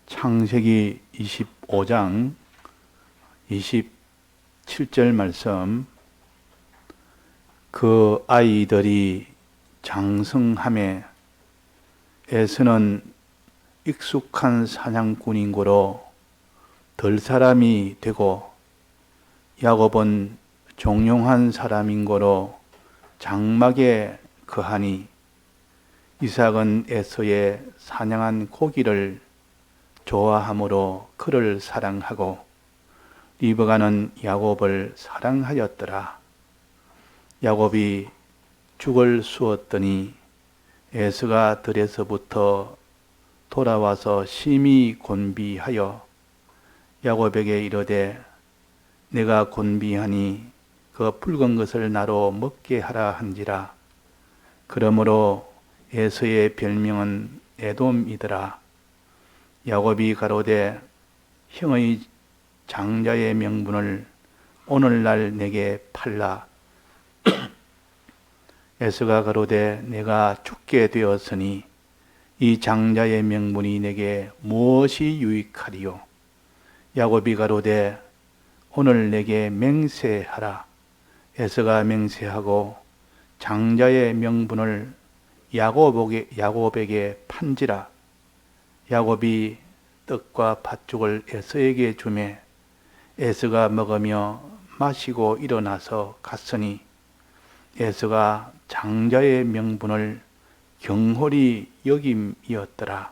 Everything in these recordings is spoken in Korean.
창세기 25장 27절 말씀. 그 아이들이 장성함에 에서는 익숙한 사냥꾼인 고로 덜 사람이 되고, 야곱은 종용한 사람인 고로 장막에 거하니, 이삭은 에서의 사냥한 고기를 좋아함으로 그를 사랑하고, 리브가는 야곱을 사랑하였더라. 야곱이 죽을 쑤었더니 에서가 들에서부터 돌아와서 심히 곤비하여 야곱에게 이르되, 내가 곤비하니 그 붉은 것을 나로 먹게 하라 한지라. 그러므로 에서의 별명은 에돔이더라. 야곱이 가로되, 형의 장자의 명분을 오늘날 내게 팔라. 에서가 가로되, 내가 죽게 되었으니 이 장자의 명분이 내게 무엇이 유익하리요? 야곱이 가로되, 오늘 내게 맹세하라. 에서가 맹세하고 장자의 명분을 야곱에게 판지라. 야곱이 떡과 팥죽을 에서에게 주매 에서가 먹으며 마시고 일어나서 갔으니, 에서가 장자의 명분을 경홀히 여김이었더라.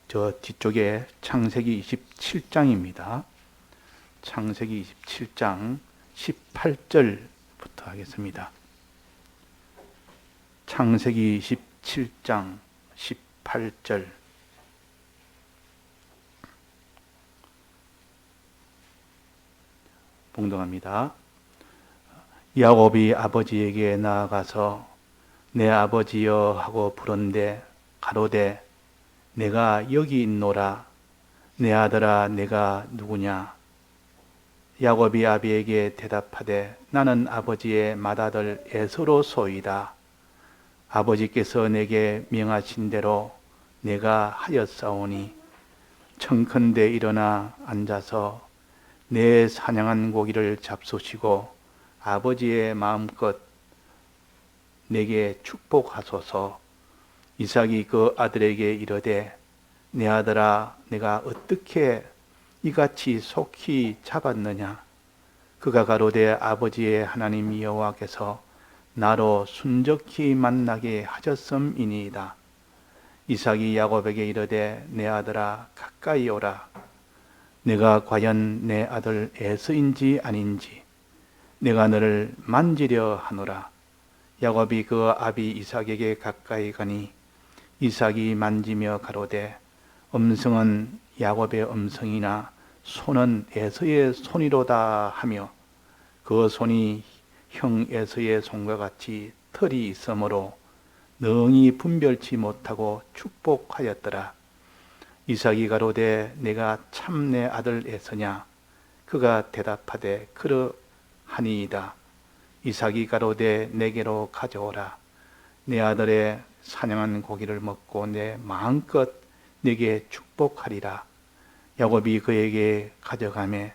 저 뒤쪽에 창세기 27장입니다. 창세기 27장 18절부터 하겠습니다. 창세기 27장 18절. 봉독합니다. 야곱이 아버지에게 나아가서 내 아버지여 하고 부른데 가로되, 내가 여기 있노라. 내 아들아, 내가 누구냐? 야곱이 아비에게 대답하되, 나는 아버지의 맏아들 에서로소이다. 아버지께서 내게 명하신 대로 내가 하였사오니, 청컨대 일어나 앉아서 내 사냥한 고기를 잡수시고 아버지의 마음껏 내게 축복하소서. 이삭이 그 아들에게 이르되, 내 아들아, 내가 어떻게 이같이 속히 잡았느냐? 그가 가로되, 아버지의 하나님 여호와께서 나로 순적히 만나게 하셨음이니이다. 이삭이 야곱에게 이르되, 내 아들아, 가까이 오라. 내가 과연 내 아들 에서인지 아닌지 내가 너를 만지려 하노라. 야곱이 그 아비 이삭에게 가까이 가니, 이삭이 만지며 가로되, 음성은 야곱의 음성이나 손은 에서의 손이로다 하며, 그 손이 형 에서의 손과 같이 털이 있으므로 능히 분별치 못하고 축복하였더라. 이삭이 가로되, 내가 참 내 아들 에서냐? 그가 대답하되, 그러하니이다. 이삭이 가로되, 내게로 가져오라. 내 아들의 사냥한 고기를 먹고 내 마음껏 내게 축복하리라. 야곱이 그에게 가져가매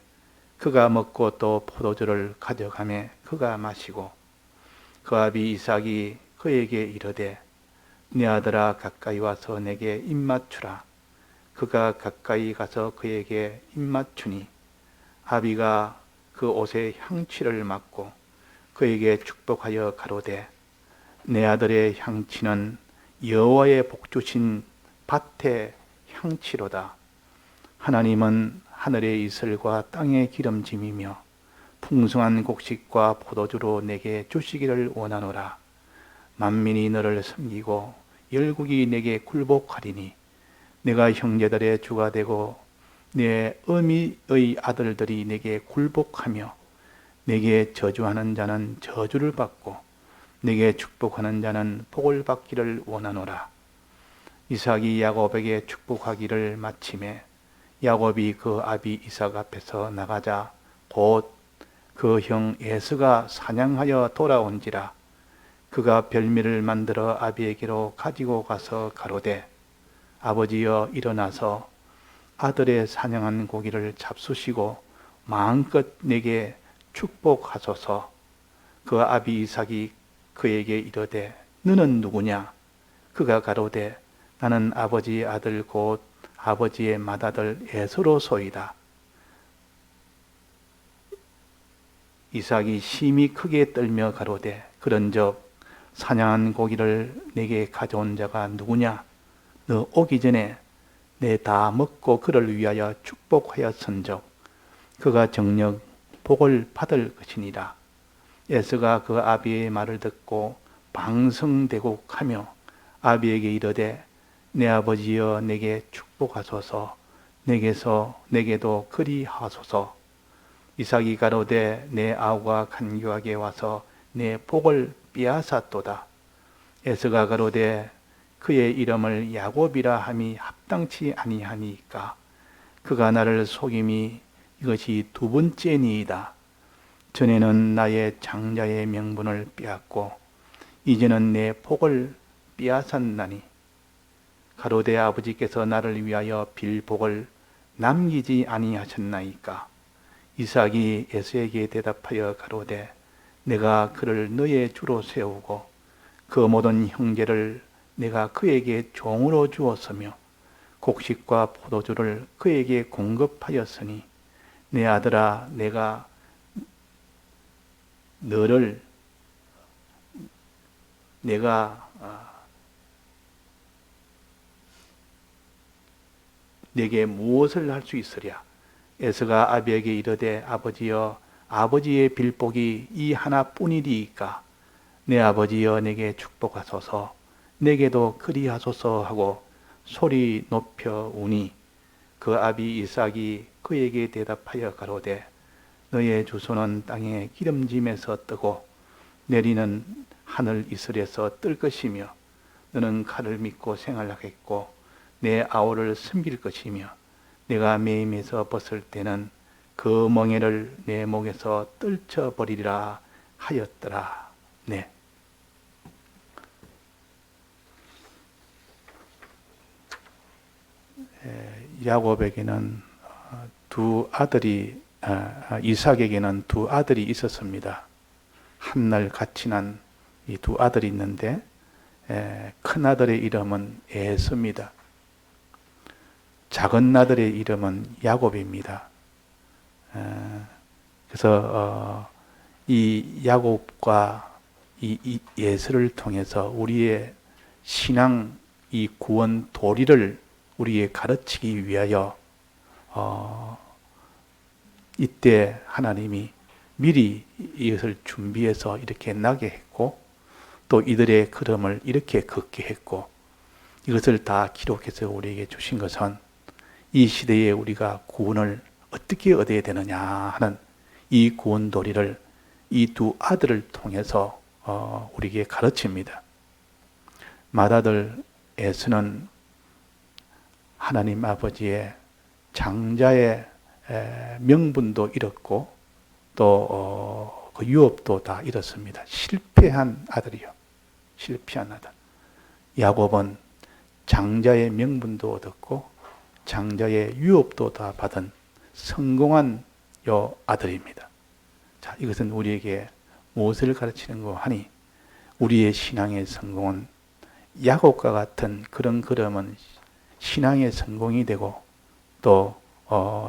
그가 먹고 또 포도주를 가져가매 그가 마시고, 그 아비 이삭이 그에게 이르되, 내 아들아, 가까이 와서 내게 입맞추라. 그가 가까이 가서 그에게 입맞추니, 아비가 그 옷에 향취를 맡고 그에게 축복하여 가로되, 내 아들의 향취는 여호와의 복주신 밭의 향취로다. 하나님은 하늘의 이슬과 땅의 기름짐이며 풍성한 곡식과 포도주로 내게 주시기를 원하노라. 만민이 너를 섬기고 열국이 내게 굴복하리니, 내가 형제들의 주가 되고 내 어미의 아들들이 내게 굴복하며, 내게 저주하는 자는 저주를 받고 내게 축복하는 자는 복을 받기를 원하노라. 이삭이 야곱에게 축복하기를 마치매 야곱이 그 아비 이삭 앞에서 나가자 곧 그 형 에서가 사냥하여 돌아온지라. 그가 별미를 만들어 아비에게로 가지고 가서 가로되, 아버지여 일어나서 아들의 사냥한 고기를 잡수시고 마음껏 내게 축복하소서. 그 아비 이삭이 그에게 이르되 너는 누구냐? 그가 가로되 나는 아버지의 아들 곧 아버지의 맏아들 에서로소이다. 이삭이 심히 크게 떨며 가로되 그런즉 사냥한 고기를 내게 가져온 자가 누구냐? 너 오기 전에 내 다 먹고 그를 위하여 축복하였은즉 그가 정녕 복을 받을 것이니라. 에서가 그 아비의 말을 듣고 방성대곡하며 아비에게 이르되 내 아버지여 내게 축복하소서. 내게도 그리하소서. 이삭이 가로되 내 아우가 간교하게 와서 내 복을 빼앗았도다. 에서가 가로되 그의 이름을 야곱이라 함이 합당치 아니하니까 그가 나를 속임이 이것이 두 번째니이다. 전에는 나의 장자의 명분을 빼앗고 이제는 내 복을 빼앗았나니 가로되 아버지께서 나를 위하여 빌 복을 남기지 아니하셨나이까. 이삭이 에서에게 대답하여 가로되 내가 그를 너의 주로 세우고 그 모든 형제를 내가 그에게 종으로 주었으며 곡식과 포도주를 그에게 공급하였으니 내 아들아 내가 너를 내게 무엇을 할 수 있으랴. 에서가 아비에게 이르되 아버지여 아버지의 빌복이 이 하나뿐이리이까 내 아버지여 내게 축복하소서. 내게도 그리하소서 하고 소리 높여 우니 그 아비 이삭이 그에게 대답하여 가로되 너의 주소는 땅의 기름짐에서 뜨고 내리는 하늘 이슬에서 뜰 것이며 너는 칼을 믿고 생활하겠고 내 아우를 섬길 것이며 내가 매임에서 벗을 때는 그 멍에를 내 목에서 떨쳐버리리라 하였더라. 네. 야곱에게는 두 아들이 이삭에게는 두 아들이 있었습니다. 한날 같이 난 이 두 아들이 있는데 큰 아들의 이름은 에서입니다. 작은 아들의 이름은 야곱입니다. 그래서 이 야곱과 이 에서를 통해서 우리의 신앙 이 구원 도리를 우리에 가르치기 위하여 이때 하나님이 미리 이것을 준비해서 이렇게 나게 했고 또 이들의 걸음을 이렇게 걷게 했고 이것을 다 기록해서 우리에게 주신 것은 이 시대에 우리가 구원을 어떻게 얻어야 되느냐 하는 이 구원 도리를 이 두 아들을 통해서 우리에게 가르칩니다. 맏아들 에서는 하나님 아버지의 장자의 명분도 잃었고 또 그 유업도 다 잃었습니다. 실패한 아들이요. 실패한 아들. 야곱은 장자의 명분도 얻었고 장자의 유업도 다 받은 성공한 요 아들입니다. 자, 이것은 우리에게 무엇을 가르치는 거 하니 우리의 신앙의 성공은 야곱과 같은 그런 걸음은 신앙의 성공이 되고 또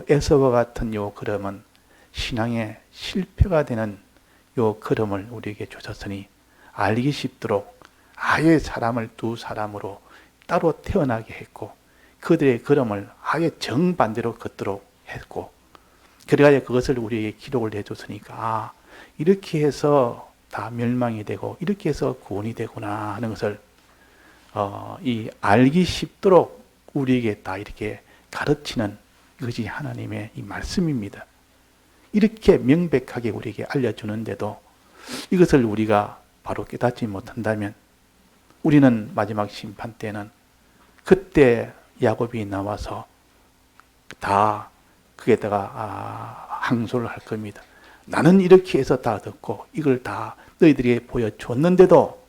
에서와 같은 요 걸음은 신앙의 실패가 되는 요 걸음을 우리에게 주셨으니 알기 쉽도록 아예 사람을 두 사람으로 따로 태어나게 했고 그들의 걸음을 아예 정반대로 걷도록 했고 그래야 그것을 우리에게 기록을 해줬으니까 이렇게 해서 다 멸망이 되고 이렇게 해서 구원이 되구나 하는 것을 이 알기 쉽도록 우리에게 다 이렇게 가르치는 이것이 하나님의 이 말씀입니다. 이렇게 명백하게 우리에게 알려주는데도 이것을 우리가 바로 깨닫지 못한다면 우리는 마지막 심판 때는 그때 야곱이 나와서 다 그에다가 항소를 할 겁니다. 나는 이렇게 해서 다 듣고 이걸 다 너희들에게 보여줬는데도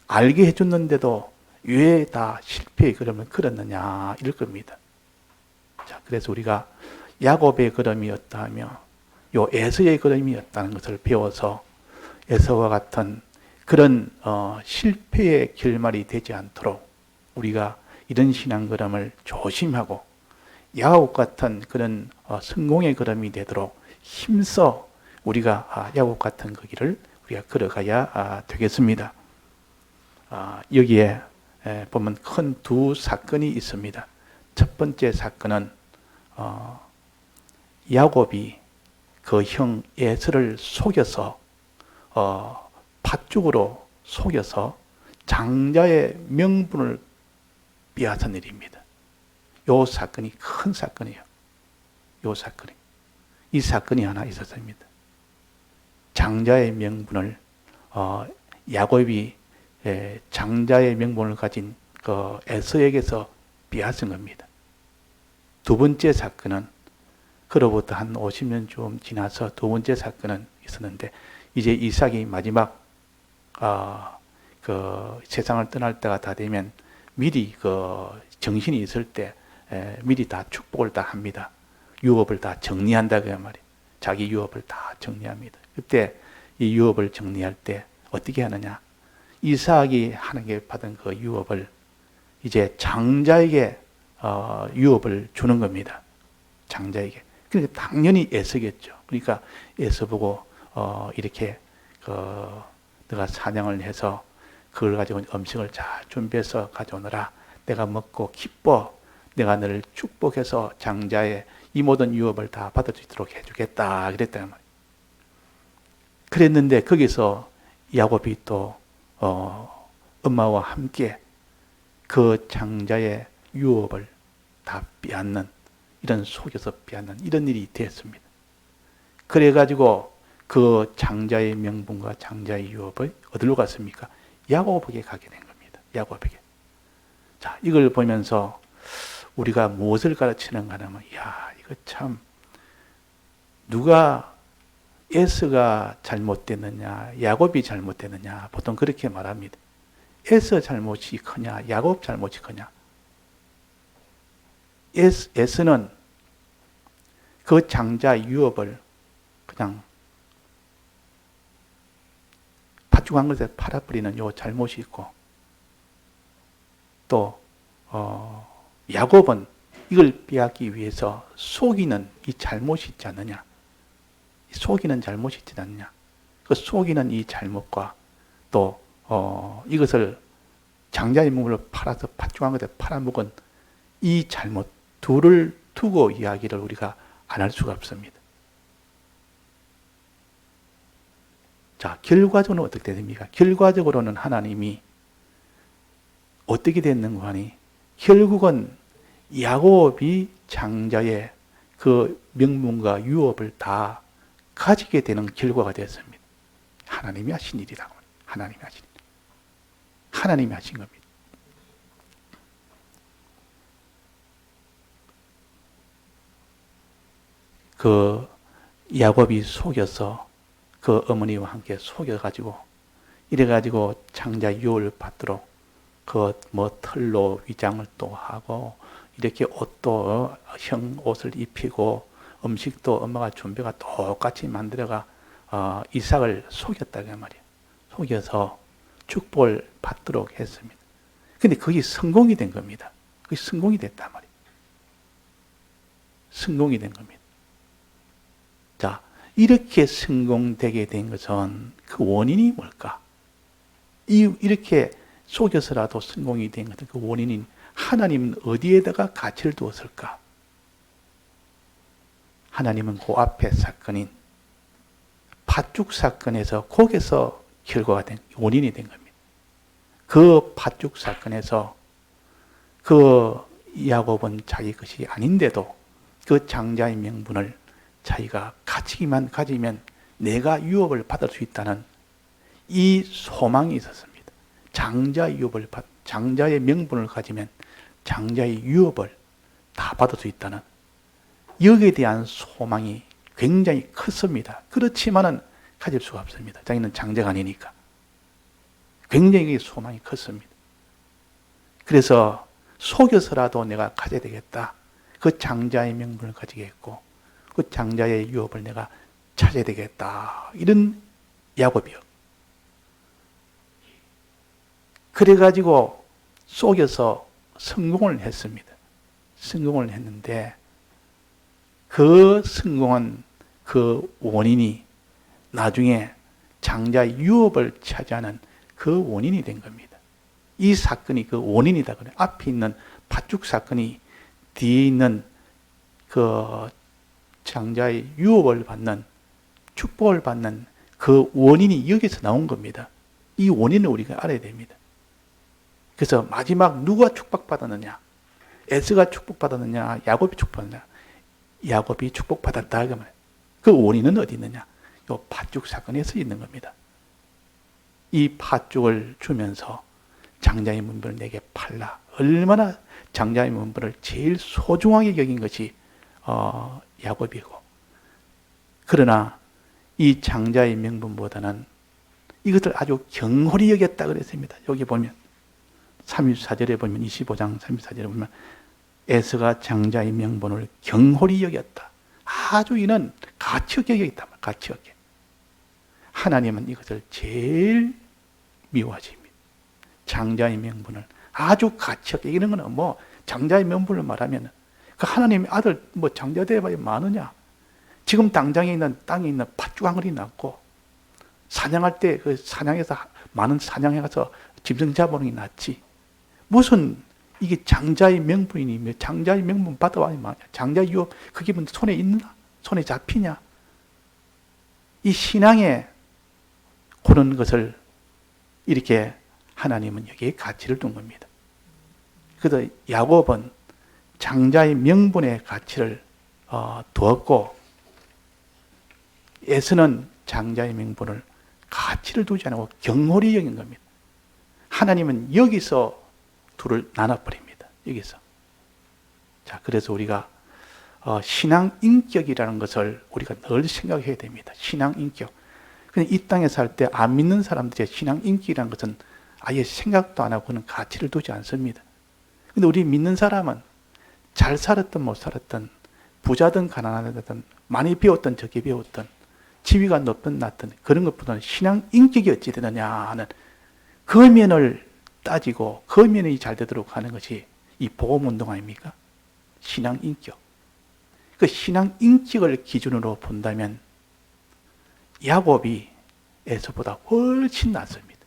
알게 해줬는데도 왜 다 실패의 걸음을 걸었느냐 이럴 겁니다. 자, 그래서 우리가 야곱의 걸음이었다 하며 요 에서의 걸음이었다는 것을 배워서 에서와 같은 그런 실패의 결말이 되지 않도록 우리가 이런 신앙 걸음을 조심하고 야곱 같은 그런 성공의 걸음이 되도록 힘써 우리가 야곱 같은 그 길을 우리가 걸어가야 되겠습니다. 여기에 보면 큰 두 사건이 있습니다. 첫 번째 사건은 야곱이 그 형 에서를 속여서 팥죽으로 속여서 장자의 명분을 빼앗은 일입니다. 요 사건이 큰 사건이에요. 요 사건이. 이 사건이 하나 있었습니다. 장자의 명분을 야곱이 장자의 명분을 가진 그 에서에게서 빼앗은 겁니다. 두 번째 사건은 그로부터 한 50년 좀 지나서 두 번째 사건은 있었는데 이제 이삭이 마지막 그 세상을 떠날 때가 다 되면 미리 그 정신이 있을 때 미리 다 축복을 다 합니다. 유업을 다 정리한다 그 말이에요. 자기 유업을 다 정리합니다. 그때 이 유업을 정리할 때 어떻게 하느냐? 이삭이 하나님께 받은 그 유업을 이제 장자에게 유업을 주는 겁니다. 장자에게. 그러니까 당연히 에서겠죠. 그러니까 에서 보고 이렇게 내가 사냥을 해서 그걸 가지고 음식을 잘 준비해서 가져오너라. 내가 먹고 기뻐. 내가 너를 축복해서 장자의 이 모든 유업을 다 받을 수 있도록 해주겠다. 그랬단 말이에요. 그랬는데 거기서 야곱이 또 엄마와 함께 그 장자의 유업을 다 빼앗는 이런 속여서 빼앗는 이런 일이 됐습니다. 그래가지고 그 장자의 명분과 장자의 유업을 어디로 갔습니까? 야곱에게 가게 된 겁니다. 야곱에게. 자, 이걸 보면서 우리가 무엇을 가르치는가 하면, 이거 참, 누가 에서가 잘못됐느냐, 야곱이 잘못됐느냐, 보통 그렇게 말합니다. 에서 잘못이 크냐, 야곱 잘못이 크냐. 에서는 그 장자 유업을 그냥 팥죽한 것에 팔아버리는 요 잘못이 있고, 또 야곱은 이걸 빼앗기 위해서 속이는 이 잘못이 있지 않느냐. 속이는 잘못이 있지 않느냐. 그 속이는 이 잘못과 또 이것을 장자의 몸으로 팔아서 팥죽한 것에 팔아먹은 이 잘못 둘을 두고 이야기를 우리가 안 할 수가 없습니다. 자, 결과적으로는 어떻게 됩니까? 결과적으로는 하나님이 어떻게 됐는가 하니 결국은 야곱이 장자의 그 명분과 유업을 다 가지게 되는 결과가 되었습니다. 하나님이 하신 일이라고. 하나님이 하신 일. 하나님이 하신 겁니다. 그 야곱이 속여서 그 어머니와 함께 속여가지고 이래가지고 장자 유업을 받도록 그 뭐 털로 위장을 또 하고 이렇게 옷도 형 옷을 입히고 음식도 엄마가 준비가 똑같이 만들어가 이삭을 속였다 그 말이에요. 속여서 축복을 받도록 했습니다. 근데 그게 성공이 된 겁니다. 그게 성공이 됐단 말이에요. 성공이 된 겁니다. 자, 이렇게 성공되게 된 것은 그 원인이 뭘까? 이렇게 속여서라도 성공이 된 것은 그 원인인 하나님은 어디에다가 가치를 두었을까? 하나님은 그 앞에 사건인 팥죽 사건에서 거기서 결과가 된 원인이 된 겁니다. 그 팥죽 사건에서 그 야곱은 자기 것이 아닌데도 그 장자의 명분을 자기가 가지기만 가지면 내가 유업을 받을 수 있다는 이 소망이 있었습니다. 장자의 명분을 가지면 장자의 유업을 다 받을 수 있다는 여기에 대한 소망이 굉장히 컸습니다. 그렇지만은 가질 수가 없습니다. 자기는 장자가 아니니까. 굉장히 소망이 컸습니다. 그래서 속여서라도 내가 가져야 되겠다. 그 장자의 명분을 가지겠고 그 장자의 유업을 내가 찾아야 되겠다. 이런 야곱이요. 그래가지고 속여서 성공을 했습니다. 성공을 했는데 그 성공한 그 원인이 나중에 장자의 유업을 차지하는 그 원인이 된 겁니다. 이 사건이 그 원인이다 그래요. 앞에 있는 팥죽 사건이 뒤에 있는 그 장자의 유업을 받는 축복을 받는 그 원인이 여기서 나온 겁니다. 이 원인을 우리가 알아야 됩니다. 그래서 마지막 누가 축복받았느냐? 에서가 축복받았느냐? 야곱이 축복받았느냐? 야곱이 축복받았다. 그 원인은 어디 있느냐? 이 팥죽 사건에서 있는 겁니다. 이 팥죽을 주면서 장자의 문분을 내게 팔라. 얼마나 장자의 문분을 제일 소중하게 여긴 것이 야곱이고, 그러나 이 장자의 명분보다는 이것을 아주 경홀히 여겼다 그랬습니다. 여기 보면 34절에 보면 25장 34절에 보면 에서가 장자의 명분을 경홀히 여겼다. 아주 이는 가치 없게 여겼다. 가치 없게. 하나님은 이것을 제일 미워하십니다. 장자의 명분을 아주 가치 없게. 이런 거는 뭐 장자의 명분을 말하면 그 하나님의 아들 뭐 장자 대봐야 많으냐? 지금 당장에 있는 땅에 있는 팥죽 한 그릇이 낫고 사냥할 때 그 사냥해서 많은 사냥해 가서 짐승 잡아오는 게 낫지. 무슨 이게 장자의 명분이며 장자의 명분 받아와야 말이야. 장자의 유업 그게 뭐 손에 있나? 손에 잡히냐? 이 신앙에 그런 것을 이렇게 하나님은 여기에 가치를 둔 겁니다. 그래서 야곱은 장자의 명분의 가치를 두었고 에서는 장자의 명분을 가치를 두지 않고 경홀히 여긴 겁니다. 하나님은 여기서 둘을 나눠버립니다. 여기서. 자, 그래서 우리가 신앙 인격이라는 것을 우리가 늘 생각해야 됩니다. 신앙 인격. 이 땅에 살 때 안 믿는 사람들의 신앙 인격이라는 것은 아예 생각도 안 하고 그는 가치를 두지 않습니다. 근데 우리 믿는 사람은 잘 살았든 못 살았든 부자든 가난하든 많이 배웠든 적게 배웠든 지위가 높든 낮든 그런 것보다는 신앙 인격이 어찌 되느냐 하는 그 면을 따지고 그 면이 잘 되도록 하는 것이 이 복음운동 아닙니까? 신앙 인격. 그 신앙 인격을 기준으로 본다면 야곱이 에서보다 훨씬 낫습니다.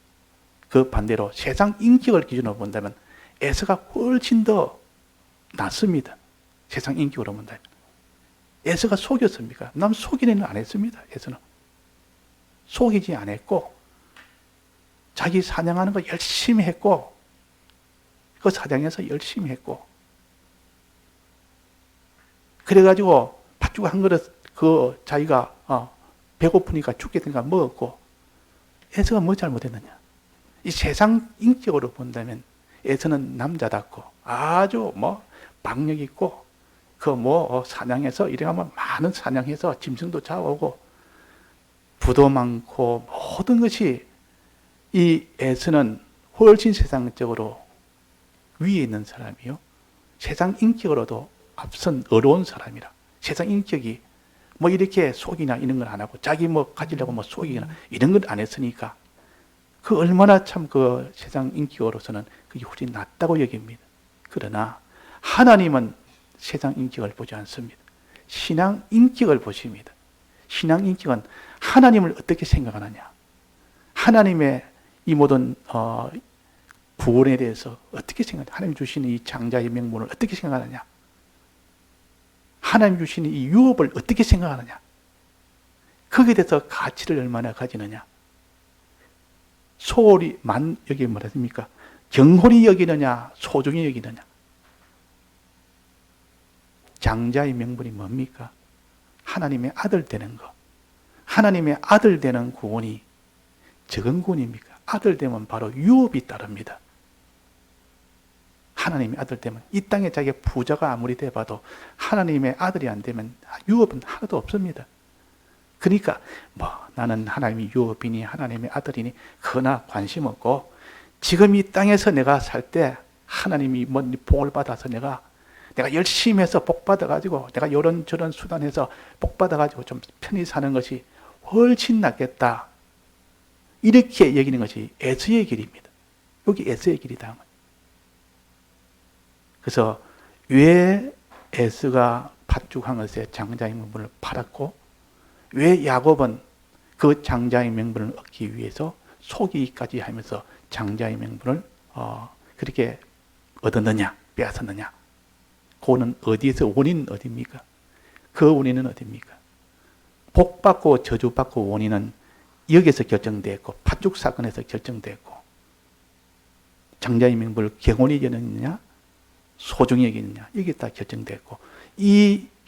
그 반대로 세상 인격을 기준으로 본다면 에서가 훨씬 더 낫습니다. 세상 인격으로 본다면. 에서가 속였습니까? 남 속이는 안 했습니다. 에서는. 속이지 않았고 자기 사냥하는 거 열심히 했고 그 사냥에서 열심히 했고 그래가지고 팥죽 한 그릇 그 자기가 배고프니까 죽게 되니까 먹었고 에서가 뭐 잘못했느냐? 이 세상 인격으로 본다면 에서는 남자답고 아주 뭐 박력 있고 그 뭐 사냥해서 이래가면 많은 사냥해서 짐승도 잡아오고 부도 많고 모든 것이 이 에서는 훨씬 세상적으로 위에 있는 사람이요. 세상 인격으로도 앞선 어려운 사람이라. 세상 인격이 뭐 이렇게 속이나 이런 걸 안 하고 자기 뭐 가지려고 뭐 속이거나 이런 걸 안 했으니까 그 얼마나 참 그 세상 인격으로서는 그게 훨씬 낫다고 여깁니다. 그러나 하나님은 세상 인격을 보지 않습니다. 신앙 인격을 보십니다. 신앙 인격은 하나님을 어떻게 생각하느냐, 하나님의 이 모든 구원에 대해서 어떻게 생각하느냐, 하나님 주시는 이 장자의 명분을 어떻게 생각하느냐, 하나님 주시는 이 유업을 어떻게 생각하느냐, 거기에 대해서 가치를 얼마나 가지느냐, 소홀히 여기 뭐라 했습니까? 경홀히 여기느냐, 소중히 여기느냐. 장자의 명분이 뭡니까? 하나님의 아들 되는 것. 하나님의 아들 되는 구원이 적은 구원입니까? 아들 되면 바로 유업이 따릅니다. 하나님의 아들 되면 이 땅에 자기가 부자가 아무리 돼봐도 하나님의 아들이 안 되면 유업은 하나도 없습니다. 그러니까 뭐 나는 하나님의 유업이니 하나님의 아들이니 그나 관심 없고 지금 이 땅에서 내가 살 때 하나님이 뭐 복을 받아서 내가 열심히 해서 복 받아가지고 내가 이런저런 수단해서 복 받아가지고 좀 편히 사는 것이 훨씬 낫겠다. 이렇게 여기는 것이 에서의 길입니다. 여기 에서의 길이다. 그래서 왜 에서가 팥죽한 것에 장자의 명분을 팔았고 왜 야곱은 그 장자의 명분을 얻기 위해서 속이기까지 하면서 장자의 명분을 그렇게 얻었느냐, 빼앗았느냐. 그거는 어디에서 원인은 어디입니까? 그 원인은 어디입니까? 복받고 저주받고 원인은 여기서 결정되었고 팥죽 사건에서 결정되었고 장자의 명분을 경홀히 여기느냐 소중히 여기느냐 여기 다 결정되었고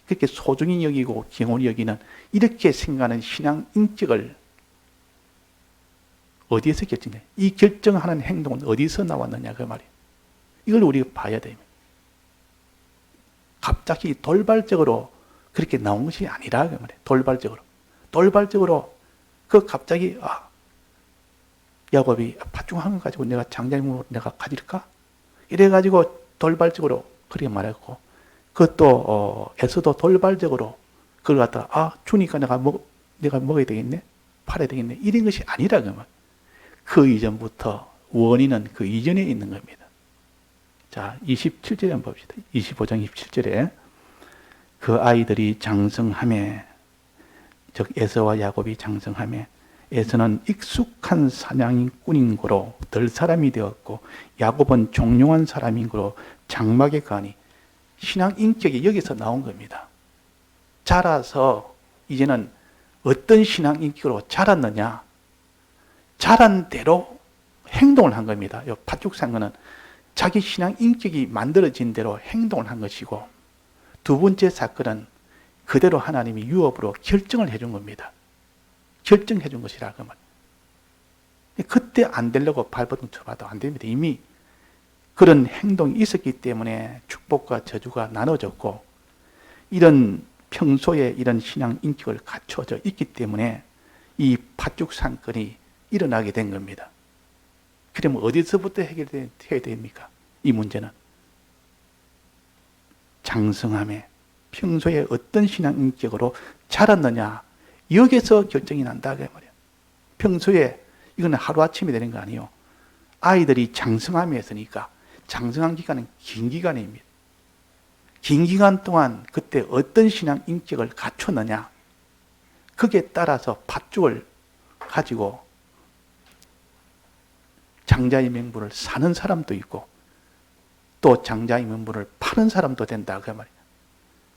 그렇게 소중히 여기고 경홀히 여기는 이렇게 생각하는 신앙 인격을 어디에서 결정돼? 이 결정하는 행동은 어디서 나왔느냐 그 말이에요. 이걸 우리가 봐야 됩니다. 갑자기 돌발적으로 그렇게 나온 것이 아니라 그 말이에요. 돌발적으로 그 갑자기 야곱이 팥죽한 거 가지고 내가 장자님으로 내가 가질까? 이래가지고 돌발적으로 그렇게 말했고 그것도 에서도 돌발적으로 그걸 갖다가 주니까 내가 먹어야 되겠네, 팔아야 되겠네 이런 것이 아니라 그 말. 그 이전부터 원인은 그 이전에 있는 겁니다. 자, 27절에 한번 봅시다. 25장 27절에 그 아이들이 장성하매 즉 에서와 야곱이 장성하매 에서는 익숙한 사냥꾼인 고로 덜 사람이 되었고 야곱은 종용한 사람인 고로 장막에 가니 신앙 인격이 여기서 나온 겁니다. 자라서 이제는 어떤 신앙 인격으로 자랐느냐 자란 대로 행동을 한 겁니다. 이 팥죽 산 거는 자기 신앙 인격이 만들어진 대로 행동을 한 것이고 두 번째 사건은 그대로 하나님이 유업으로 결정을 해준 겁니다. 결정해 준 것이라 그 말. 그때 안 되려고 발버둥 쳐봐도 안 됩니다. 이미 그런 행동이 있었기 때문에 축복과 저주가 나눠졌고 이런 평소에 이런 신앙 인격을 갖춰져 있기 때문에 이 팥죽 사건이 일어나게 된 겁니다. 그러면 어디서부터 해결해야 됩니까? 이 문제는 장성함에 평소에 어떤 신앙 인격으로 자랐느냐 여기서 결정이 난다 그 말이에요. 평소에 이거는 하루아침이 되는 거 아니에요. 아이들이 장성함에 있으니까 장성한 기간은 긴 기간입니다. 긴 기간 동안 그때 어떤 신앙 인격을 갖췄느냐 거기에 따라서 팥죽을 가지고 장자의 명분을 사는 사람도 있고 또 장자의 명분을 파는 사람도 된다 그 말이에요.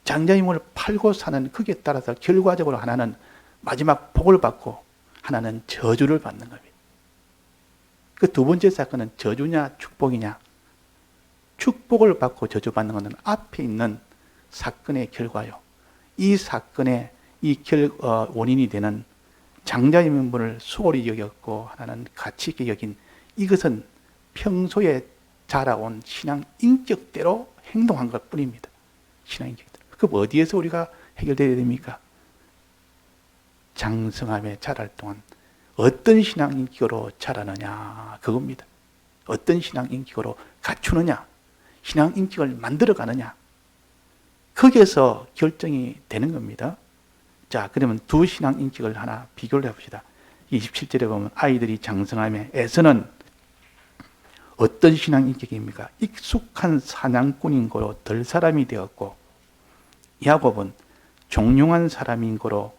장자의 명분을 팔고 사는 거기에 따라서 결과적으로 하나는 마지막 복을 받고 하나는 저주를 받는 겁니다. 그 두 번째 사건은 저주냐 축복이냐. 축복을 받고 저주받는 것은 앞에 있는 사건의 결과요. 이 사건의 원인이 되는 장자의 명분을 소홀히 여겼고 하나는 가치 있게 여긴 이것은 평소에 자라온 신앙 인격대로 행동한 것 뿐입니다. 신앙 인격대로. 그럼 어디에서 우리가 해결되어야 됩니까? 장성함에 자랄 동안 어떤 신앙 인격으로 자라느냐 그겁니다. 어떤 신앙 인격으로 갖추느냐 신앙 인격을 만들어가느냐 거기에서 결정이 되는 겁니다. 자, 그러면 두 신앙 인격을 하나 비교를 해봅시다. 27절에 보면 아이들이 장성함에 에서는 어떤 신앙 인격입니까? 익숙한 사냥꾼인 고로 덜 사람이 되었고 야곱은 종용한 사람인 고로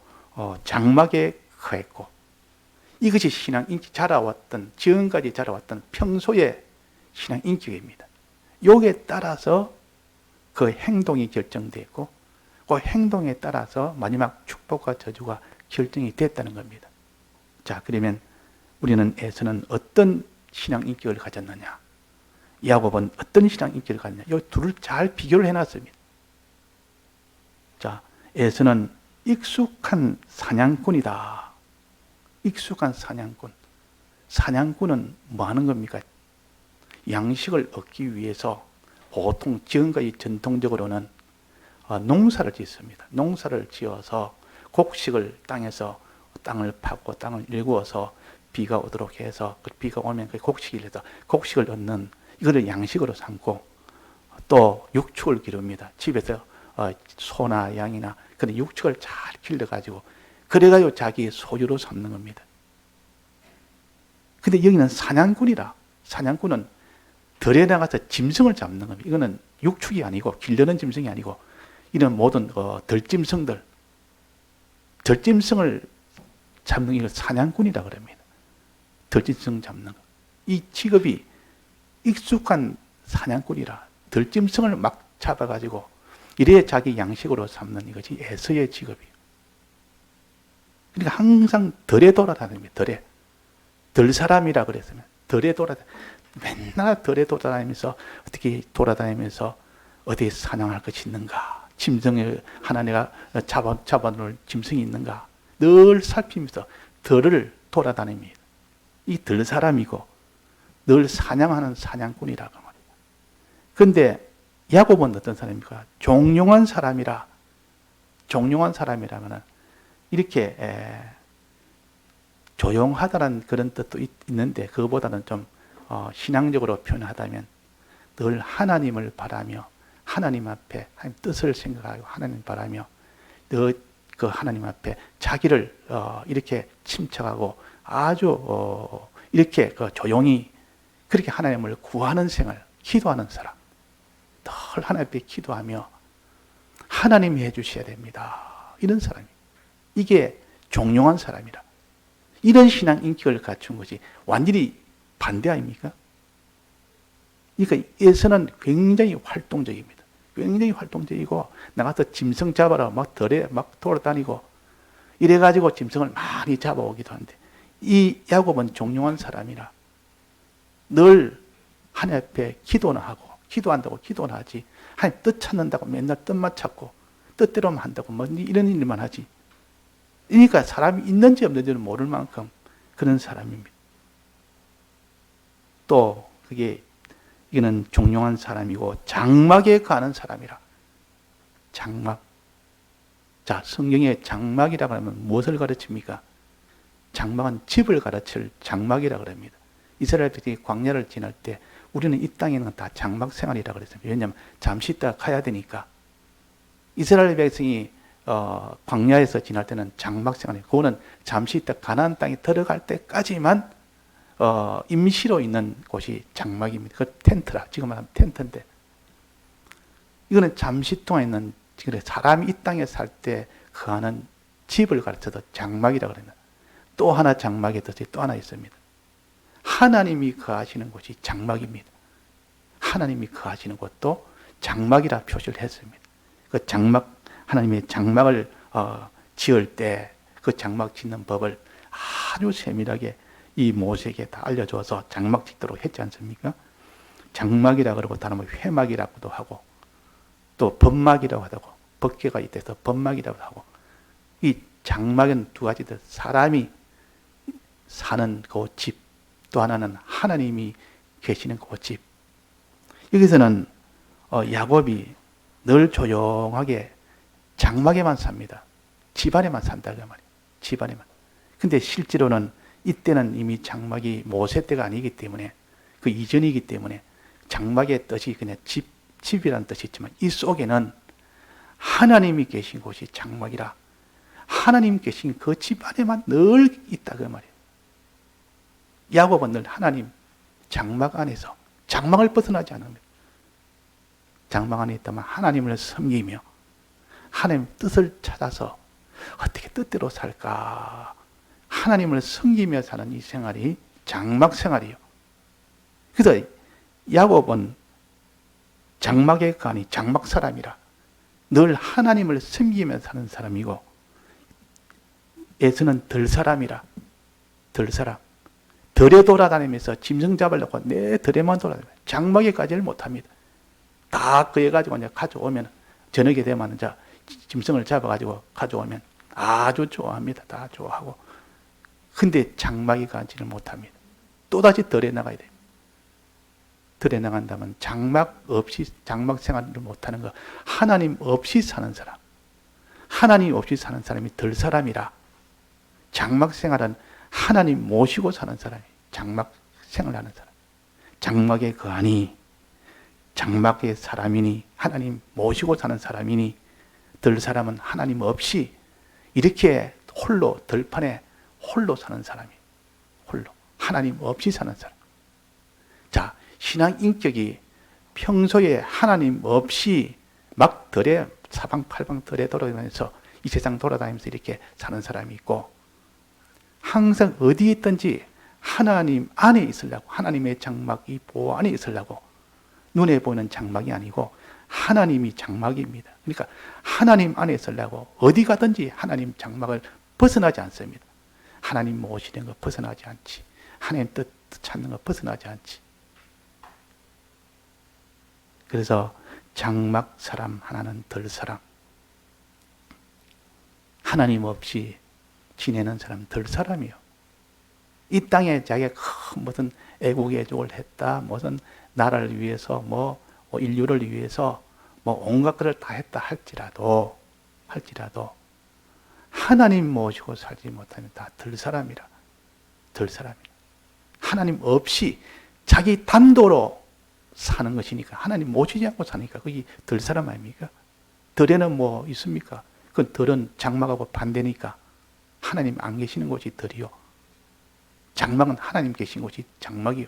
장막에 거했고 이것이 신앙 인격 자라왔던 지금까지 자라왔던 평소의 신앙 인격입니다. 여기에 따라서 그 행동이 결정되고 그 행동에 따라서 마지막 축복과 저주가 결정이 됐다는 겁니다. 자, 그러면 우리는 에서는 어떤 신앙 인격을 가졌느냐 야곱은 어떤 신앙 인격을 가졌느냐 이 둘을 잘 비교를 해놨습니다. 자, 에서는 익숙한 사냥꾼이다. 익숙한 사냥꾼. 사냥꾼은 뭐 하는 겁니까? 양식을 얻기 위해서 보통 지금까지 전통적으로는 농사를 짓습니다. 농사를 지어서 곡식을 땅을 파고 땅을 일구어서 비가 오도록 해서 그 비가 오면 그 곡식을 얻는 이거를 양식으로 삼고 또 육축을 기릅니다. 집에서 소나 양이나 그런 육축을 잘 길러가지고 그래가지고 자기 소유로 삼는 겁니다. 근데 여기는 사냥꾼이라. 사냥꾼은 들에 나가서 짐승을 잡는 겁니다. 이거는 육축이 아니고 길르는 짐승이 아니고 이런 모든 들짐승들, 들짐승을 잡는 이걸 사냥꾼이라 그럽니다. 들짐승 잡는 거. 이 직업이 익숙한 사냥꾼이라 들짐승을 막 잡아가지고 이래야 자기 양식으로 삼는 이것이 에서의 직업이에요. 그러니까 항상 덜에 돌아다닙니다. 덜에. 덜 사람이라 그랬으면 덜에 맨날 덜에 돌아다니면서 어떻게 돌아다니면서 어디에 사냥할 것이 있는가, 짐승을 하나 내가 잡아놓을 짐승이 있는가 늘 살피면서 덜을 돌아다닙니다. 이 덜 사람이고 늘 사냥하는 사냥꾼이라고 말이에요. 그런데 야곱은 어떤 사람입니까? 종용한 사람이라. 종용한 사람이라면 이렇게 조용하다는 그런 뜻도 있는데 그거보다는 좀 신앙적으로 표현하다면 늘 하나님을 바라며 하나님 앞에 하나님 뜻을 생각하고 하나님 바라며 늘 그 하나님 앞에 자기를 이렇게 침착하고 아주 이렇게 조용히 그렇게 하나님을 구하는 생활, 기도하는 사람, 늘 하나님 앞에 기도하며 하나님이 해주셔야 됩니다. 이런 사람이 이게 종용한 사람이라. 이런 신앙 인격을 갖춘 것이 완전히 반대 아닙니까? 그러니까 에서는 굉장히 활동적입니다. 굉장히 활동적이고 나가서 짐승 잡아라 막 덜에 막 돌아다니고 이래가지고 짐승을 많이 잡아오기도 하는데 이 야곱은 종용한 사람이라 늘 하나님 앞에 기도는 하고 기도한다고 기도는 하지 하나님 뜻 찾는다고 맨날 뜻만 찾고 뜻대로만 한다고 뭐 이런 일만 하지. 그러니까 사람이 있는지 없는지는 모를 만큼 그런 사람입니다. 또 그게 이거는 종용한 사람이고 장막에 거하는 사람이라. 장막. 자, 성경에 장막이라고 하면 무엇을 가르칩니까? 장막은 집을 가르칠 장막이라고 합니다. 이스라엘들이 광야를 지날 때 우리는 이 땅에 있는 건 다 장막 생활이라고 그랬습니다. 왜냐하면 잠시 있다가 가야 되니까. 이스라엘 백성이 광야에서 지날 때는 장막 생활이에요. 그거는 잠시 있다 가나안 땅에 들어갈 때까지만 임시로 있는 곳이 장막입니다. 그 텐트라. 지금 말하면 텐트인데 이거는 잠시 동안 있는 사람이 이 땅에 살 때 거하는 집을 가르쳐서 장막이라고 그럽니다. 또 하나 장막의 뜻이 또 하나 있습니다. 하나님이 거하시는 곳이 장막입니다. 하나님이 거하시는 곳도 장막이라 표시를 했습니다. 그 장막 하나님의 장막을 지을 때 그 장막 짓는 법을 아주 세밀하게 이 모세에게 다 알려줘서 장막 짓도록 했지 않습니까? 장막이라 그러고 다른 회막이라고도 하고 또 법막이라고 하고 법궤가 있대서 법막이라고 하고 이 장막에는 두 가지들 사람이 사는 그 집 또 하나는 하나님이 계시는 그 집. 여기서는 야곱이 늘 조용하게 장막에만 삽니다. 집안에만 산다 그 말이에요. 집안에만. 근데 실제로는 이때는 이미 장막이 모세 때가 아니기 때문에 그 이전이기 때문에 장막의 뜻이 그냥 집이라는 뜻이 있지만 이 속에는 하나님이 계신 곳이 장막이라 하나님 계신 그 집안에만 늘 있다 그 말이에요. 야곱은 늘 하나님 장막 안에서 장막을 벗어나지 않습니다. 장막 안에 있다면 하나님을 섬기며 하나님 뜻을 찾아서 어떻게 뜻대로 살까 하나님을 섬기며 사는 이 생활이 장막 생활이에요. 그래서 야곱은 장막에 가니 장막 사람이라 늘 하나님을 섬기며 사는 사람이고 에서는 덜 사람이라 덜 사람 덜에 돌아다니면서 짐승 잡으려고 내 덜에만 돌아다니면 장막에 가지를 못합니다. 다 그해가지고 이제 가져오면 저녁에 되면 이제 짐승을 잡아가지고 가져오면 아주 좋아합니다. 다 좋아하고. 근데 장막에 가지를 못합니다. 또다시 덜에 나가야 됩니다. 덜에 나간다면 장막 없이 장막 생활을 못하는 거 하나님 없이 사는 사람 하나님 없이 사는 사람이 덜 사람이라 장막 생활은 하나님 모시고 사는 사람이 장막 생활하는 사람 장막에 거하니 장막의 사람이니 하나님 모시고 사는 사람이니 들 사람은 하나님 없이 이렇게 홀로 들판에 홀로 사는 사람이 홀로 하나님 없이 사는 사람. 자, 신앙 인격이 평소에 하나님 없이 막 들에 사방팔방 들에 돌아다니면서 이 세상 돌아다니면서 이렇게 사는 사람이 있고 항상 어디에 있든지 하나님 안에 있으려고 하나님의 장막이 보호 안에 있으려고 눈에 보이는 장막이 아니고 하나님이 장막입니다. 그러니까 하나님 안에 있으려고 어디 가든지 하나님 장막을 벗어나지 않습니다. 하나님 모시는 거 벗어나지 않지. 하나님 뜻 찾는 거 벗어나지 않지. 그래서 장막 사람 하나는 덜 사람. 하나님 없이 지내는 사람 덜 사람이요. 이 땅에 자기가 큰 무슨 애국애족을 했다, 무슨 나라를 위해서, 뭐 인류를 위해서 뭐 온갖 것을 다 했다 할지라도 하나님 모시고 살지 못하면 다 덜 사람이라. 덜 사람이라. 하나님 없이 자기 단도로 사는 것이니까 하나님 모시지 않고 사니까 그게 덜 사람 아닙니까? 덜에는 뭐 있습니까? 그 덜은 장막하고 반대니까 하나님 안 계시는 곳이 덜이요. 장막은 하나님 계신 곳이 장막이요.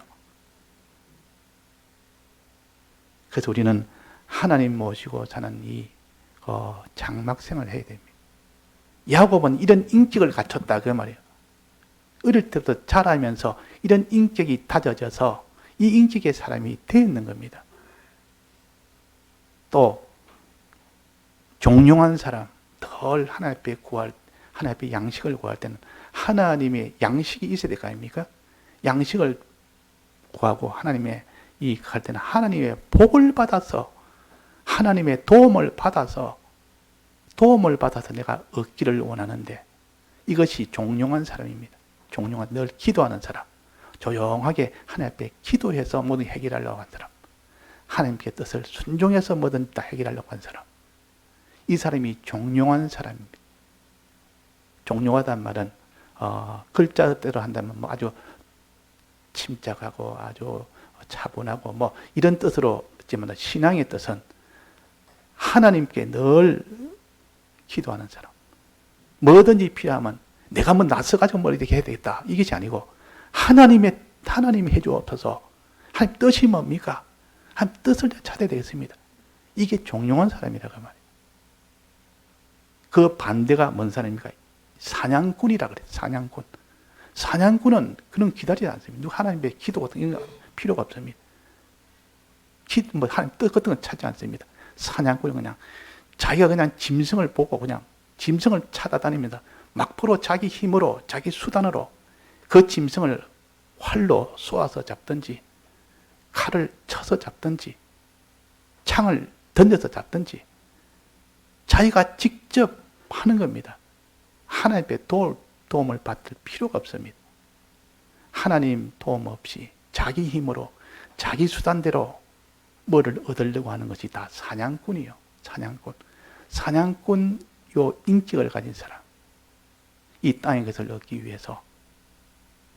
그래서 우리는 하나님 모시고 사는 이 장막 생활을 해야 됩니다. 야곱은 이런 인격을 갖췄다 그 말이에요. 어릴 때부터 자라면서 이런 인격이 다져져서 이 인격의 사람이 되었는 겁니다. 또 종용한 사람, 덜 하나님 앞에 하나님 앞에 양식을 구할 때는 하나님의 양식이 있어야 될 거 아닙니까? 양식을 구하고 하나님의 할 때는 하나님의 복을 받아서 하나님의 도움을 받아서 내가 얻기를 원하는데 이것이 종용한 사람입니다. 종용한 늘 기도하는 사람, 조용하게 하나님 앞에 기도해서 뭐든 해결하려고 한 사람, 하나님께 뜻을 순종해서 뭐든 다 해결하려고 한 사람, 이 사람이 종용한 사람입니다. 종용하다는 말은 글자대로 한다면 뭐 아주 침착하고 아주 차분하고 뭐 이런 뜻으로 했지만 신앙의 뜻은 하나님께 늘 기도하는 사람. 뭐든지 필요하면 내가 한번 나서가지고 뭘 이렇게 해야 되겠다. 이것이 아니고 하나님이 해주옵소서. 하나님 뜻이 뭡니까? 하나님 뜻을 찾아야 되겠습니다. 이게 종용한 사람이라고 말이에요. 그 반대가 뭔 사람입니까? 사냥꾼이라 그래요. 사냥꾼. 사냥꾼은 그런 기다리지 않습니다. 누가 하나님의 기도 같은 거 필요가 없습니다. 뭐 하나님 뜻 같은 건 찾지 않습니다. 사냥꾼은 그냥 자기가 그냥 짐승을 보고 그냥 짐승을 찾아다닙니다. 막포로 자기 힘으로 자기 수단으로 그 짐승을 활로 쏘아서 잡든지 칼을 쳐서 잡든지 창을 던져서 잡든지 자기가 직접 하는 겁니다. 하나님의 도움을 받을 필요가 없습니다. 하나님 도움 없이 자기 힘으로 자기 수단대로 뭐를 얻으려고 하는 것이 다 사냥꾼이요. 사냥꾼 요 인격을 가진 사람. 이 땅의 것을 얻기 위해서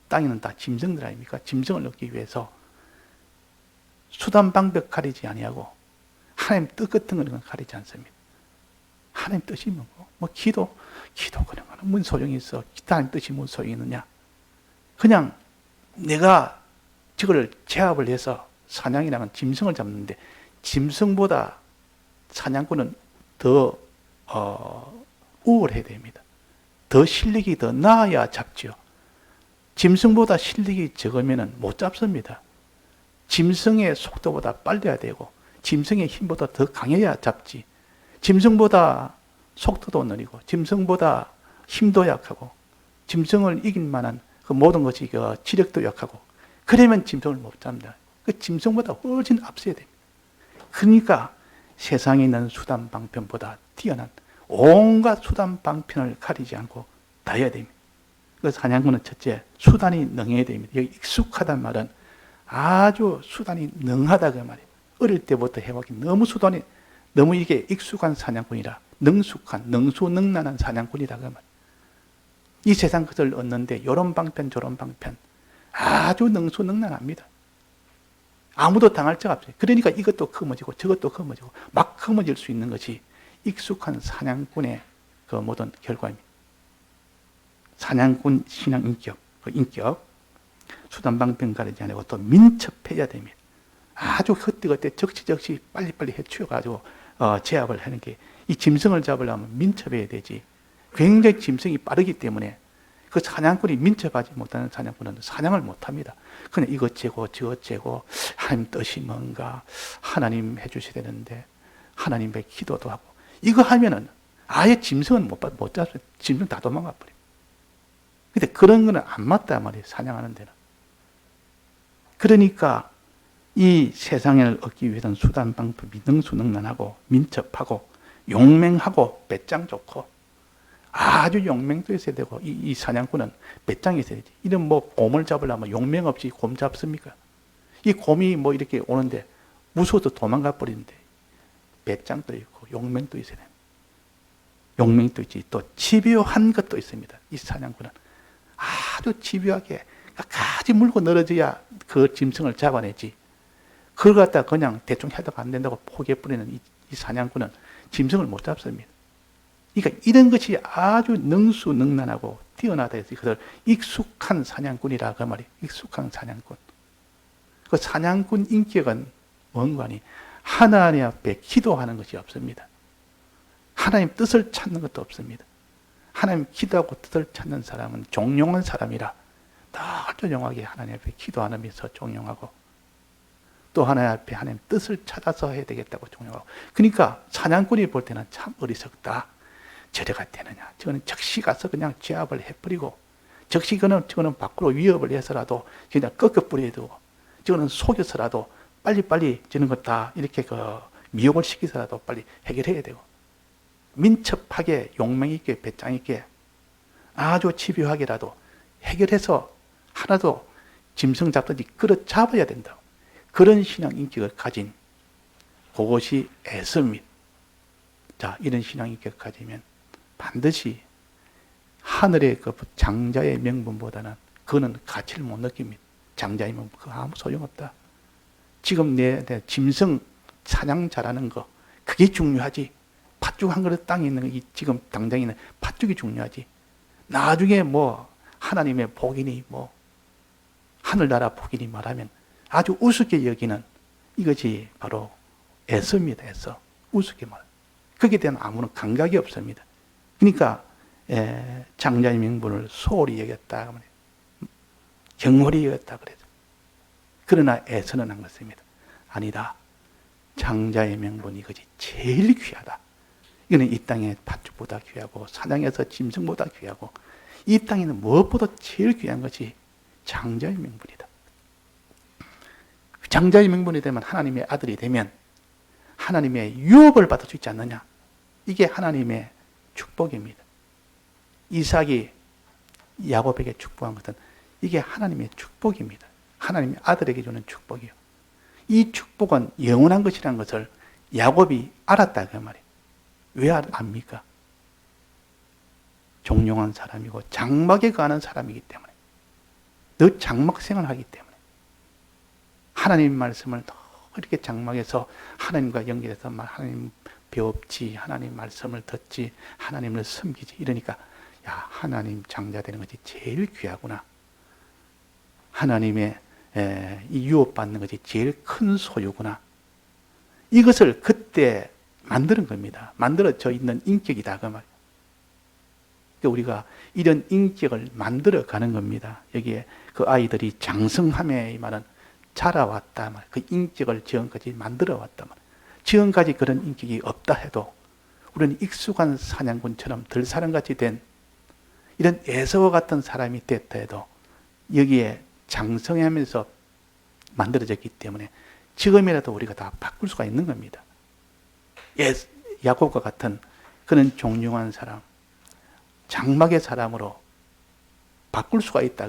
땅에는 다 짐승들 아닙니까? 짐승을 얻기 위해서 수단 방법 가리지 아니하고 하나님 뜻 같은 거는 가리지 않습니다. 하나님 뜻이 뭐고 뭐 기도 그런 거는 무슨 소용이 있어? 하나님 뜻이 무슨 소용이 있느냐? 그냥 내가 저걸 제압을 해서 사냥이라는 짐승을 잡는데 짐승보다 사냥꾼은 더 우월해야 됩니다. 더 실력이 더 나아야 잡죠. 짐승보다 실력이 적으면 못 잡습니다. 짐승의 속도보다 빨라야 되고 짐승의 힘보다 더 강해야 잡지. 짐승보다 속도도 느리고 짐승보다 힘도 약하고 짐승을 이길 만한 그 모든 것이 그 지력도 약하고 그러면 짐승을 못 잡니다. 그 짐승보다 훨씬 앞서야 됩니다. 그러니까 세상에 있는 수단 방편보다 뛰어난 온갖 수단 방편을 가리지 않고 다 해야 됩니다. 그 사냥꾼은 첫째 수단이 능해야 됩니다. 여기 익숙하단 말은 아주 수단이 능하다 그 말이에요. 어릴 때부터 해왔기 너무 이게 익숙한 사냥꾼이라 능수능란한 사냥꾼이다 그 말이에요. 이 세상 것을 얻는데 요런 방편 저런 방편 아주 능수능란합니다. 아무도 당할 자가 없어요. 그러니까 이것도 험어지고 저것도 험어지고 막 험어질 수 있는 것이 익숙한 사냥꾼의 그 모든 결과입니다. 사냥꾼 신앙 인격, 그 인격, 수단방편 가리지 않고 또 민첩해야 됩니다. 아주 그때그때 적시적시 빨리빨리 해치워가지고 제압을 하는 게, 이 짐승을 잡으려면 민첩해야 되지. 굉장히 짐승이 빠르기 때문에 그 사냥꾼이 민첩하지 못하는 사냥꾼은 사냥을 못합니다. 그냥 이것 재고 저것 재고 하나님 뜻이 뭔가, 하나님 해주셔야 되는데 하나님께 기도도 하고, 이거 하면은 아예 짐승은 못 잡아요. 짐승 다 도망가 버려요. 근데 그런 거는 안 맞단 말이에요, 사냥하는 데는. 그러니까 이 세상을 얻기 위해서는 수단 방법이 능수능란하고 민첩하고 용맹하고 배짱 좋고, 아주 용맹도 있어야 되고, 이 사냥꾼은 배짱이 있어야 되지. 이런 뭐 곰을 잡으려면 용맹 없이 곰 잡습니까? 이 곰이 뭐 이렇게 오는데 무서워서 도망가 버리는데 배짱도 있고 용맹도 있어야 됩니다. 용맹도 있지. 또 집요한 것도 있습니다. 이 사냥꾼은 아주 집요하게 끝까지 물고 늘어져야 그 짐승을 잡아내지. 그걸 갖다 그냥 대충 해도 안 된다고 포기해버리는 이 사냥꾼은 짐승을 못 잡습니다. 그러니까 이런 것이 아주 능수능란하고 뛰어나다 해서 이것을 익숙한 사냥꾼이라 그 말이에요. 익숙한 사냥꾼. 그 사냥꾼 인격은 뭔가니 하나님 앞에 기도하는 것이 없습니다. 하나님 뜻을 찾는 것도 없습니다. 하나님 기도하고 뜻을 찾는 사람은 종용한 사람이라 더 조용하게 하나님 앞에 기도하면서 종용하고, 또 하나님 앞에 하나님 뜻을 찾아서 해야 되겠다고 종용하고. 그러니까 사냥꾼이 볼 때는 참 어리석다. 저래가 되느냐. 저거는 즉시 가서 그냥 제압을 해버리고, 즉시 저거는 밖으로 위협을 해서라도 그냥 꺾어버려야 되고, 저거는 속여서라도 빨리빨리 저런 것 다 이렇게 미혹을 시키서라도 빨리 해결해야 되고, 민첩하게 용맹 있게 배짱 있게 아주 집요하게라도 해결해서 하나도 짐승 잡든지 끌어 잡아야 된다. 그런 신앙 인격을 가진, 그것이 애습니다. 자, 이런 신앙 인격을 가지면 반드시 하늘의 그 장자의 명분보다는 그는 가치를 못 느낍니다. 장자의 명분, 그거 아무 소용없다. 지금 내 짐승 사냥 잘하는 거, 그게 중요하지. 팥죽 한 그릇 땅에 있는 거, 지금 당장 있는 팥죽이 중요하지. 나중에 뭐 하나님의 복이니 뭐 하늘나라 복이니 말하면 아주 우습게 여기는 이것이 바로 애서입니다. 애서. 우습게 말. 거기에 대한 아무런 감각이 없습니다. 그러니까 장자의 명분을 소홀히 여겼다, 경홀히 여겼다 그래서. 그러나 애서는 한 것입니다. 아니다. 장자의 명분 이것이 제일 귀하다. 이거는 이 땅의 팥죽보다 귀하고 사냥에서 짐승보다 귀하고, 이 땅에는 무엇보다 제일 귀한 것이 장자의 명분이다. 장자의 명분이 되면, 하나님의 아들이 되면 하나님의 유업을 받을 수 있지 않느냐. 이게 하나님의 축복입니다. 이삭이 야곱에게 축복한 것은 이게 하나님의 축복입니다. 하나님의 아들에게 주는 축복이요. 이 축복은 영원한 것이라는 것을 야곱이 알았다 그 말이에요. 왜 압니까? 종용한 사람이고 장막에 거하는 사람이기 때문에, 늘 장막 생활하기 때문에 하나님 말씀을 더 이렇게 장막에서 하나님과 연결해서 하나님 배웁지, 하나님 말씀을 듣지, 하나님을 섬기지. 이러니까 야, 하나님 장자 되는 것이 제일 귀하구나. 하나님의 이 유업받는 것이 제일 큰 소유구나. 이것을 그때 만드는 겁니다. 만들어져 있는 인격이다 그 말이에요. 그러니까 우리가 이런 인격을 만들어 가는 겁니다. 여기에 그 아이들이 장성함에 이 말은 자라왔다 말. 그 인격을 지금까지 만들어 왔다 말. 지금까지 그런 인격이 없다 해도 우리는 익숙한 사냥꾼처럼 들사람같이 된 이런 에서와 같은 사람이 됐다 해도 여기에 장성하면서 만들어졌기 때문에 지금이라도 우리가 다 바꿀 수가 있는 겁니다. 야곱과 같은 그런 종용한 사람, 장막의 사람으로 바꿀 수가 있다.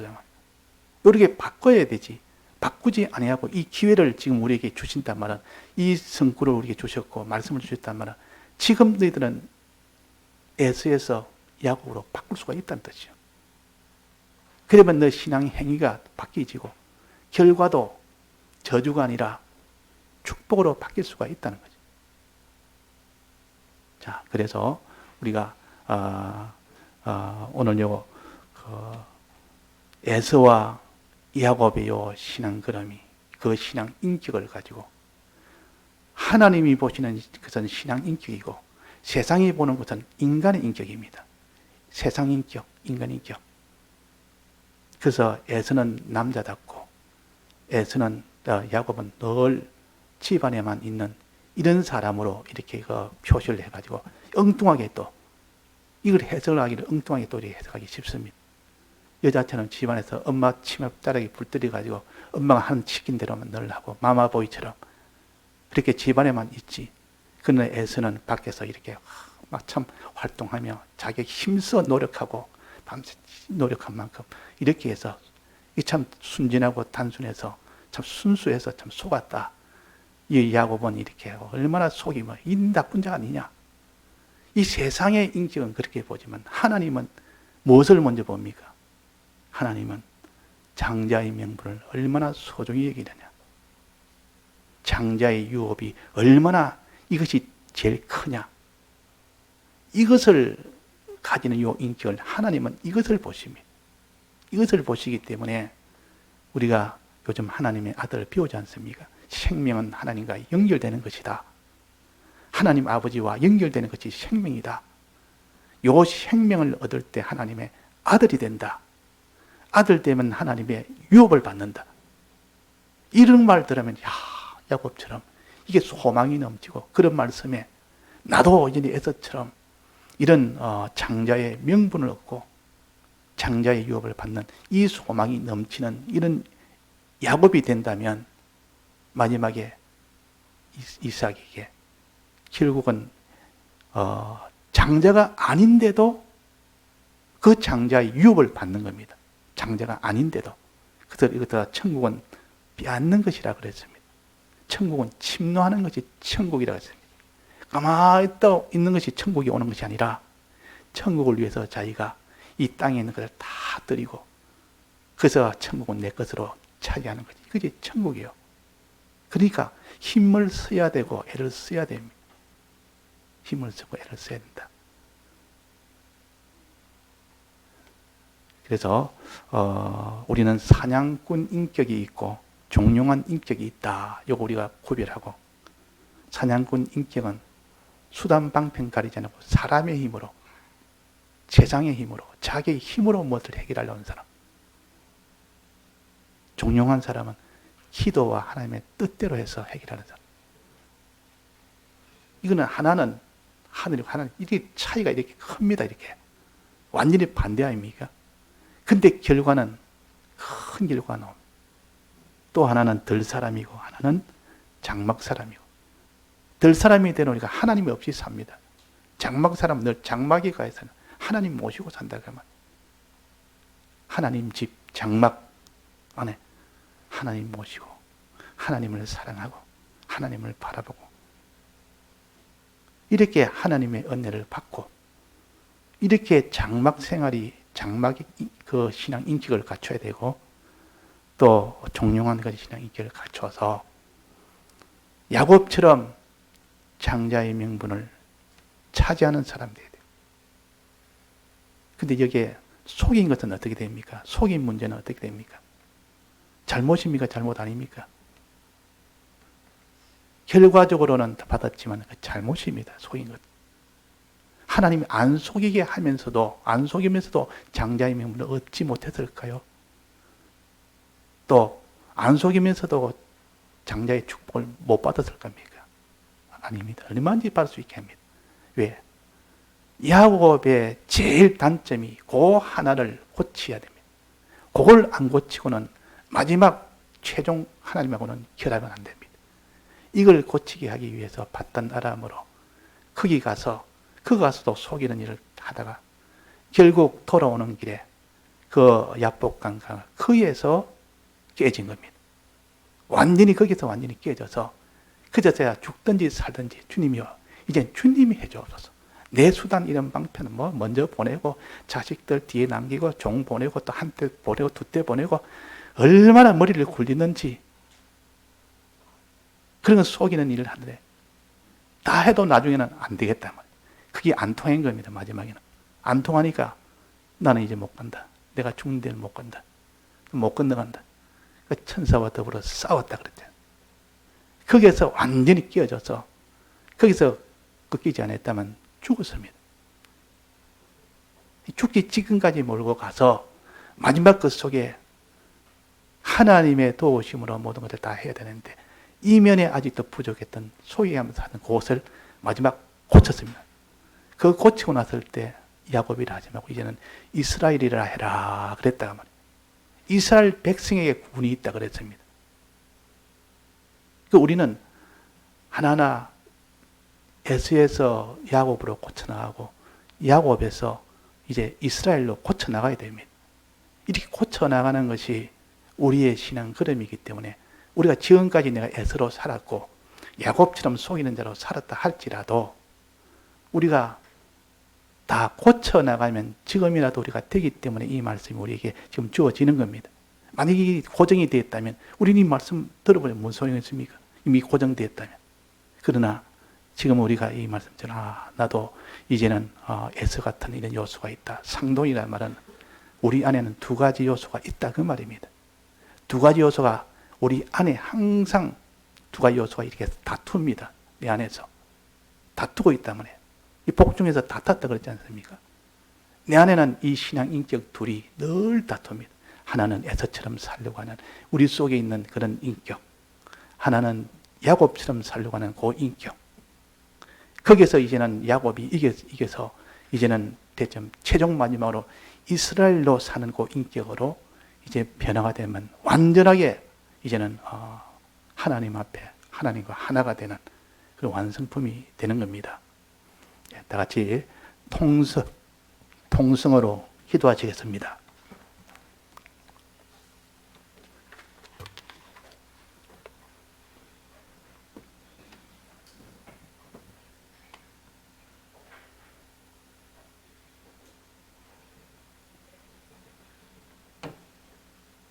이렇게 바꿔야 되지. 바꾸지 아니하고 이 기회를 지금 우리에게 주신단 말은, 이 성구를 우리에게 주셨고 말씀을 주셨단 말은 지금 너희들은 에서에서 야곱으로 바꿀 수가 있다는 뜻이죠. 그러면 너 신앙 행위가 바뀌어지고 결과도 저주가 아니라 축복으로 바뀔 수가 있다는 거죠. 자, 그래서 우리가 오늘 에서와 야곱의 신앙 걸음이 그 신앙 인격을 가지고 하나님이 보시는 것은 신앙 인격이고 세상이 보는 것은 인간의 인격입니다. 세상 인격, 인간 인격. 그래서 에서는 남자답고 야곱은 늘 집안에만 있는 이런 사람으로 이렇게 표시를 해가지고 엉뚱하게 또 이걸 해석을 하기를 엉뚱하게 또 이렇게 해석하기 쉽습니다. 여자처럼 집안에서 엄마 치맛자락에 불 들여가지고 엄마가 하는 시킨 대로만 늘 하고 마마보이처럼 그렇게 집안에만 있지. 그러나 에서는 밖에서 이렇게 막 참 활동하며 자기 힘써 노력하고 밤새 노력한 만큼 이렇게 해서 이 참 순진하고 단순해서 참 순수해서 참 속았다. 이 야곱은 이렇게 하고 얼마나 속이 이 나쁜 자 아니냐. 이 세상의 인격은 그렇게 보지만 하나님은 무엇을 먼저 봅니까? 하나님은 장자의 명분을 얼마나 소중히 여기느냐. 장자의 유업이 얼마나 이것이 제일 크냐. 이것을 가지는 요 인격을 하나님은 이것을 보십니다. 이것을 보시기 때문에 우리가 요즘 하나님의 아들을 배우지 않습니까? 생명은 하나님과 연결되는 것이다. 하나님 아버지와 연결되는 것이 생명이다. 요 생명을 얻을 때 하나님의 아들이 된다. 아들 되면 하나님의 유업을 받는다. 이런 말 들으면 야곱처럼 이게 소망이 넘치고 그런 말씀에 나도 이제 에서처럼 이런 장자의 명분을 얻고 장자의 유업을 받는 이 소망이 넘치는 이런 야곱이 된다면 마지막에 이삭에게 결국은 장자가 아닌데도 그 장자의 유업을 받는 겁니다. 장자가 아닌데도. 그래서 이것도 천국은 빼앗는 것이라 그랬습니다. 천국은 침노하는 것이 천국이라 했습니다. 가만히 있는 것이 천국이 오는 것이 아니라 천국을 위해서 자기가 이 땅에 있는 것을 다 드리고 그래서 천국은 내 것으로 차지하는 거지. 그게 천국이에요. 그러니까 힘을 써야 되고 애를 써야 됩니다. 힘을 쓰고 애를 써야 된다. 그래서 우리는 사냥꾼 인격이 있고 종용한 인격이 있다. 이거 우리가 구별하고 사냥꾼 인격은 수단 방편 가리지 않고 사람의 힘으로 세상의 힘으로 자기의 힘으로 무엇을 해결하려는 사람. 종용한 사람은 기도와 하나님의 뜻대로 해서 해결하는 사람. 이거는 하나는 하늘이고 하나는 이렇게 차이가 이렇게 큽니다. 이렇게 완전히 반대 아닙니까? 근데 결과는 큰 결과가 나옵니다. 또 하나는 덜 사람이고 하나는 장막 사람이고 덜 사람이 되놓으니까 하나님이 없이 삽니다. 장막 사람은 늘 장막에 가서는 하나님 모시고 산다 그러면 하나님 집 장막 안에 하나님 모시고 하나님을 사랑하고 하나님을 바라보고 이렇게 하나님의 은혜를 받고 이렇게 장막 생활이 장막의 그 신앙 인격을 갖춰야 되고 또 종용한 그 신앙 인격을 갖춰서 야곱처럼 장자의 명분을 차지하는 사람 되어야 돼요. 근데 여기에 속인 것은 어떻게 됩니까? 속인 문제는 어떻게 됩니까? 잘못입니까? 잘못 아닙니까? 결과적으로는 받았지만 잘못입니다. 속인 것. 하나님이 안 속이게 하면서도 안 속이면서도 장자의 명분을 얻지 못했을까요? 또 안 속이면서도 장자의 축복을 못 받았을 겁니까? 아닙니다. 얼마든지 받을 수 있게 합니다. 왜? 야곱의 제일 단점이 그 하나를 고쳐야 됩니다. 그걸 안 고치고는 마지막 최종 하나님하고는 결합은 안 됩니다. 이걸 고치게 하기 위해서 받던 아람으로 거기 가서도 속이는 일을 하다가 결국 돌아오는 길에 그 야복강가 거기에서 깨진 겁니다. 완전히 거기서 완전히 깨져서 그저서야 죽든지 살든지 주님이여 이제 주님이 해주옵소서. 내 수단 이런 방편은 먼저 보내고 자식들 뒤에 남기고 종 보내고 또 한 때 보내고 두 때 보내고 얼마나 머리를 굴리는지 그런 거 속이는 일을 하는데 다 해도 나중에는 안 되겠단 말이에요. 그게 안 통한 겁니다. 마지막에는. 안 통하니까 나는 이제 못 간다. 내가 죽는 데는 못 간다. 못 건너간다. 천사와 더불어 싸웠다 그랬잖아요. 거기에서 완전히 끼어져서 거기서 꺾이지 않았다면 죽었습니다. 죽기 직전까지 몰고 가서 마지막 것 속에 하나님의 도우심으로 모든 것을 다 해야 되는데 이면에 아직도 부족했던 소외하면서 하는 그것을 마지막 고쳤습니다. 그 고치고 났을 때 야곱이라 하지 말고 이제는 이스라엘이라 해라 그랬다가 말이에요. 이스라엘 백성에게 구원이 있다 그랬습니다. 우리는 하나하나 에서에서 야곱으로 고쳐나가고 야곱에서 이제 이스라엘로 고쳐나가야 됩니다. 이렇게 고쳐나가는 것이 우리의 신앙 걸음이기 때문에 우리가 지금까지 내가 에서로 살았고 야곱처럼 속이는 자로 살았다 할지라도 우리가 다 고쳐나가면 지금이라도 우리가 되기 때문에 이 말씀이 우리에게 지금 주어지는 겁니다. 만약에 이 고정이 되었다면 우리는 이 말씀 들어보면 무슨 소용이 있습니까? 이미 고정되었다면. 그러나 지금 우리가 이 말씀처럼 나도 이제는 에서 같은 이런 요소가 있다. 상동이라는 말은 우리 안에는 두 가지 요소가 있다 그 말입니다. 두 가지 요소가 우리 안에 항상 두 가지 요소가 이렇게 다툽니다. 내 안에서. 다투고 있단 말이에요. 이 복중에서 다퉜다 그랬지 않습니까? 내 안에는 이 신앙 인격 둘이 늘 다툽니다. 하나는 에서처럼 살려고 하는 우리 속에 있는 그런 인격. 하나는 야곱처럼 살려고 하는 그 인격. 거기서 이제는 야곱이 이겨서 이제는 대점 최종 마지막으로 이스라엘로 사는 그 인격으로 이제 변화가 되면 완전하게 이제는 하나님 앞에 하나님과 하나가 되는 그런 완성품이 되는 겁니다. 다 같이 통성으로 기도하시겠습니다.